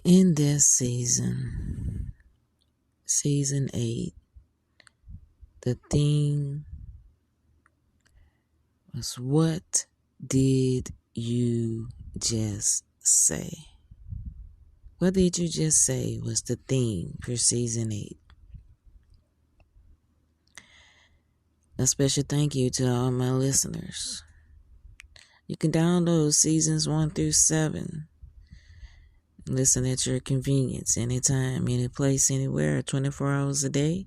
In this season, season 8, the theme was, what did you just say? What did you just say was the theme for season 8. A special thank you to all my listeners. You can download seasons 1 through 7. Listen at your convenience, anytime, any place, anywhere, 24 hours a day,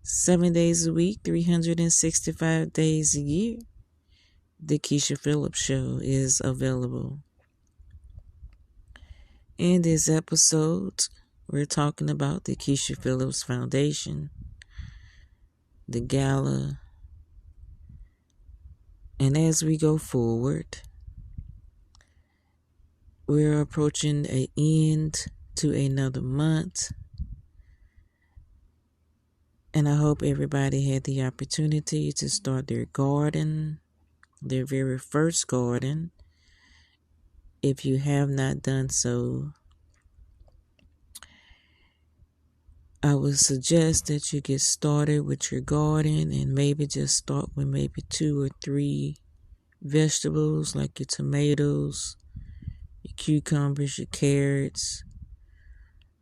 7 days a week, 365 days a year. The Keisha Phillips Show is available. In this episode, we're talking about the Keisha Phillips Foundation, the gala, and as we go forward, we're approaching an end to another month, and I hope everybody had the opportunity to start their garden, their very first garden. If you have not done so, I would suggest that you get started with your garden and maybe just start with maybe 2 or 3 vegetables like your tomatoes, your cucumbers, your carrots,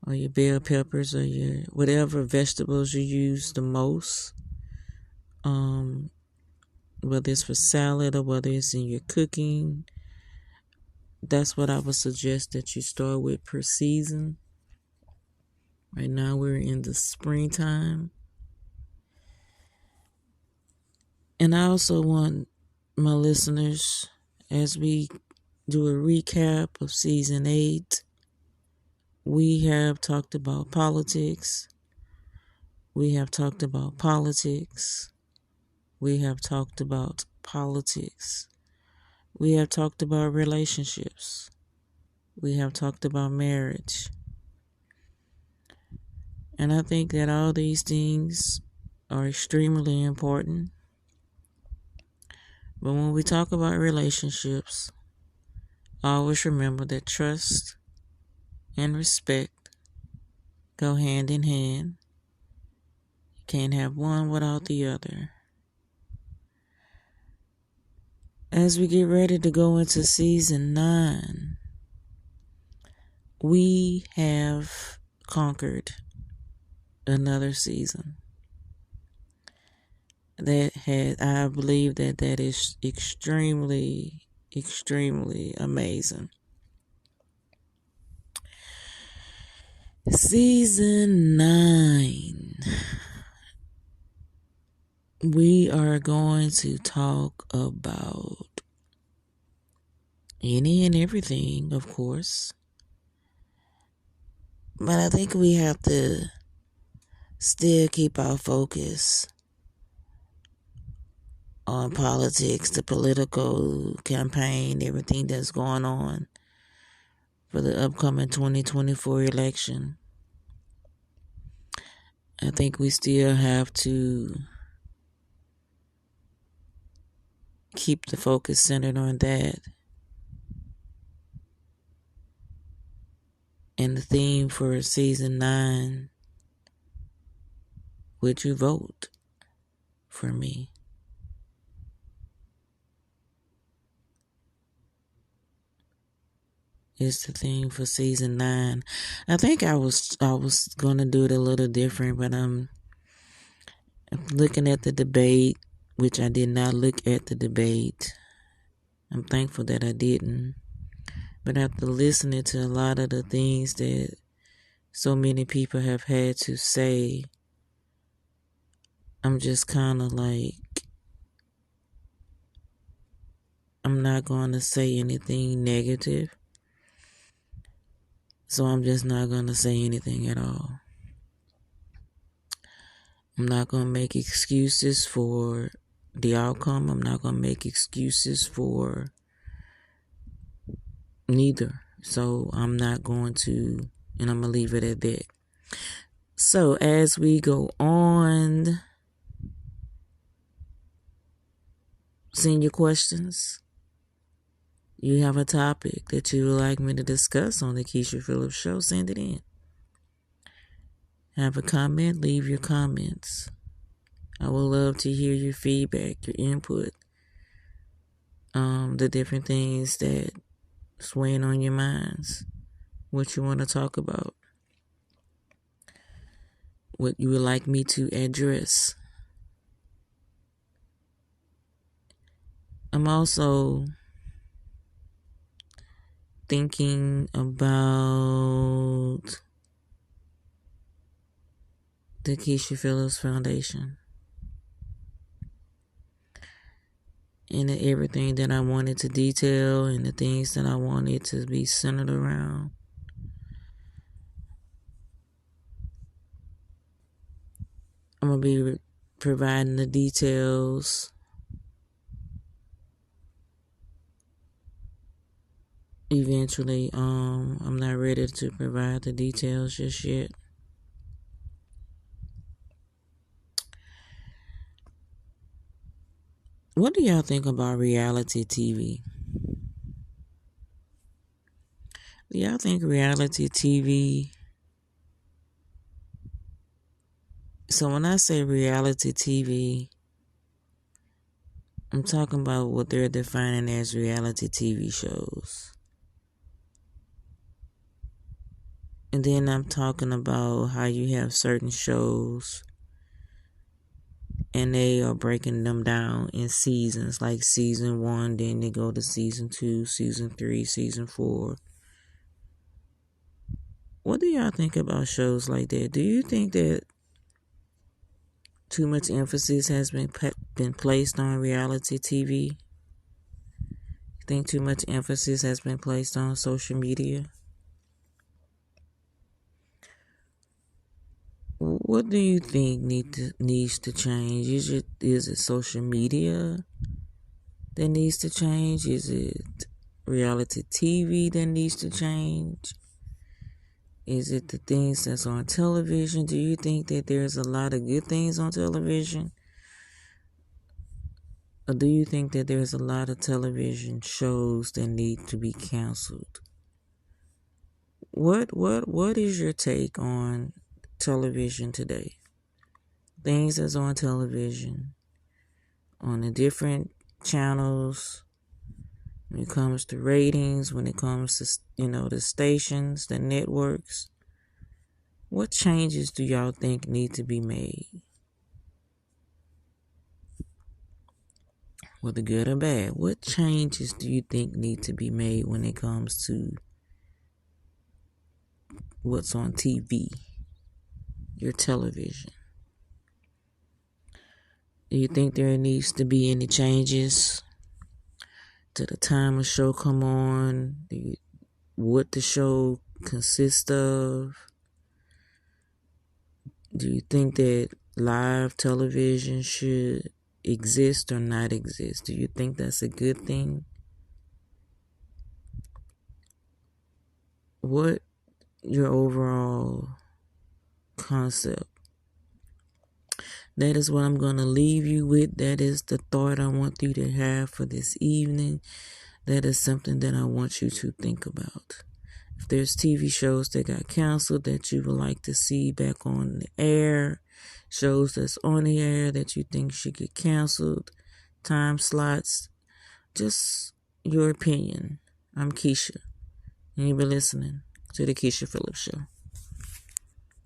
or your bell peppers, or your whatever vegetables you use the most. Whether it's for salad or whether it's in your cooking, that's what I would suggest that you start with per season. Right now we're in the springtime. And I also want my listeners, as we do a recap of season 8, we have talked about politics. We have talked about politics. We have talked about politics. We have talked about relationships. We have talked about marriage. And I think that all these things are extremely important. But when we talk about relationships, always remember that trust and respect go hand in hand. You can't have one without the other. As we get ready to go into season 9, we have conquered another season. I believe that is extremely, extremely amazing. Season 9. We are going to talk about any and everything, of course. But I think we have to still keep our focus on politics, the political campaign, everything that's going on for the upcoming 2024 election. I think we still have to keep the focus centered on that. And the theme for season 9, would you vote for me? Is the theme for season 9. I think I was gonna do it a little different, but I'm looking at the debate, which I did not look at the debate. I'm thankful that I didn't. But after listening to a lot of the things that so many people have had to say, I'm just kind of like, I'm not going to say anything negative. So I'm just not going to say anything at all. I'm not going to make excuses for the outcome. I'm not going to make excuses for neither. So I'm not going to, and I'm going to leave it at that. So as we go on, send your questions. You have a topic that you would like me to discuss on the Keisha Phillips Show, send it in. Have a comment, leave your comments. I would love to hear your feedback, your input, the different things that swaying on your minds, what you want to talk about, what you would like me to address. I'm also thinking about the Keisha Phillips Foundation and everything that I wanted to detail and the things that I wanted to be centered around. I'm going to be providing the details eventually. I'm not ready to provide the details just yet. What do y'all think about reality TV? Do y'all think reality TV... So when I say reality TV, I'm talking about what they're defining as reality TV shows. And then I'm talking about how you have certain shows and they are breaking them down in seasons, like season 1, then they go to season 2, season 3, season 4. What do y'all think about shows like that? Do you think that too much emphasis has been placed on reality TV? You think too much emphasis has been placed on social media? What do you think needs to change? Is it social media that needs to change? Is it reality TV that needs to change? Is it the things that's on television? Do you think that there's a lot of good things on television? Or do you think that there's a lot of television shows that need to be canceled? What is your take on television today? Things that's on television, on the different channels, when it comes to ratings, when it comes to, the stations, the networks. What changes do y'all think need to be made? Whether good or bad, what changes do you think need to be made when it comes to what's on TV, your television? Do you think there needs to be any changes to the time a show come on? What the show consists of? Do you think that live television should exist or not exist? Do you think that's a good thing? What your overall concept? That is what I'm going to leave you with. That is the thought I want you to have for this evening. That is something that I want you to think about. If there's TV shows that got canceled that you would like to see back on the air, shows that's on the air that you think should get canceled, time slots, just your opinion. I'm Keisha, and you've been listening to the Keisha Phillips Show.